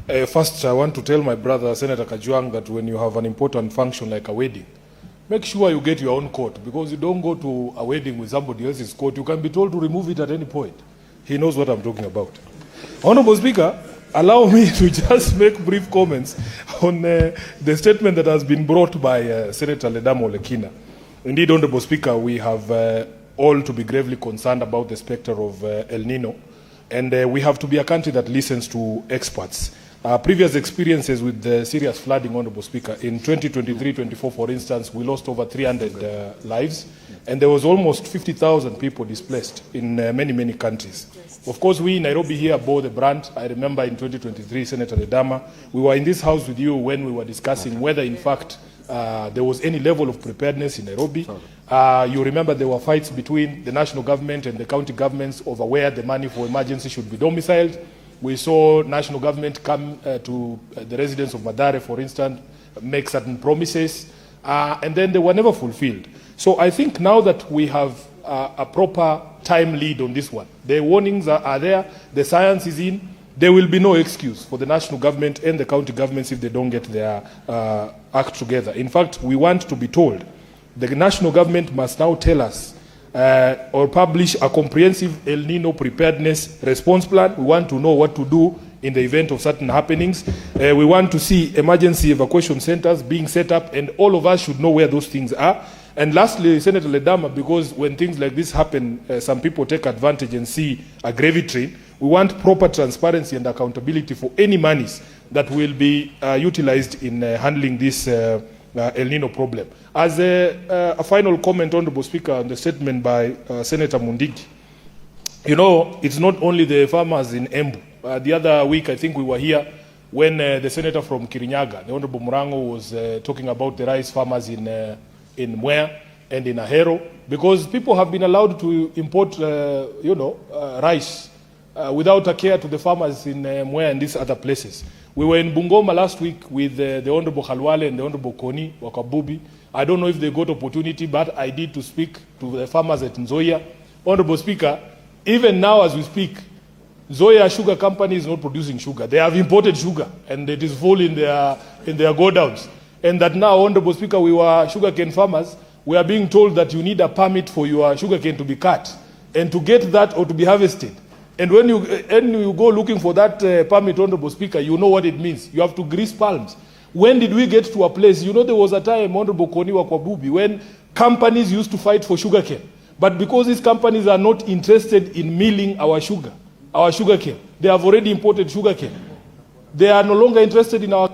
First, I want to tell my brother, Senator Kajwang, that when you have an important function like a wedding, make sure you get your own coat, because you don't go to a wedding with somebody else's coat. You can be told to remove it at any point. He knows what I'm talking about. Honorable Speaker, allow me to just make brief comments on the statement that has been brought by Senator Ledamo Lekina. Indeed, Honorable Speaker, we have all to be gravely concerned about the specter of Elnino, and we have to be a country that listens to experts. Previous experiences with the serious flooding, Honorable Speaker, in 2023-24, for instance, we lost over 300 lives, and there was almost 50,000 people displaced in many countries. Of course, we in Nairobi here bore the brunt. I remember in 2023, Senator Ledama, we were in this house with you when we were discussing whether, in fact, there was any level of preparedness in Nairobi. You remember there were fights between the national government and the county governments over where the money for emergency should be domiciled. We saw national government come to the residents of Madare, for instance, make certain promises, and then they were never fulfilled. So I think now that we have a proper time lead on this one, the warnings are there, the science is in, there will be no excuse for the national government and the county governments if they don't get their act together. In fact, we want to be told the national government must now tell us or publish a comprehensive El Nino preparedness response plan. We want to know what to do in the event of certain happenings. We want to see emergency evacuation centers being set up, and all of us should know where those things are. And lastly, Senator Ledama, because when things like this happen, some people take advantage and see a gravy train. We want proper transparency and accountability for any monies that will be utilized in handling this El Nino problem. As a final comment, Honorable Speaker, on the statement by Senator Mundigi, you know, it's not only the farmers in Embu. The other week, I think we were here when the senator from Kirinyaga, the Honorable Murango, was talking about the rice farmers in Mwea and in Ahero, because people have been allowed to import, rice without a care to the farmers in Mwea and these other places. We were in Bungoma last week with the Honorable Halwale and the Honorable Koni Wakabubi. I don't know if they got opportunity, but I did to speak to the farmers at Nzoia. Honorable Speaker, even now as we speak, Nzoia Sugar Company is not producing sugar. They have imported sugar, and it is full in their godowns. And that now, Honorable Speaker, we were sugarcane farmers. We are being told that you need a permit for your sugarcane to be cut, and to get that or to be harvested. And when you go looking for that permit, Honorable Speaker, you know what it means. You have to grease palms. When did we get to a place? You know, there was a time, Honorable Koni Wakwabubi, when companies used to fight for sugarcane. But because these companies are not interested in milling our sugarcane, they have already imported sugarcane. They are no longer interested in our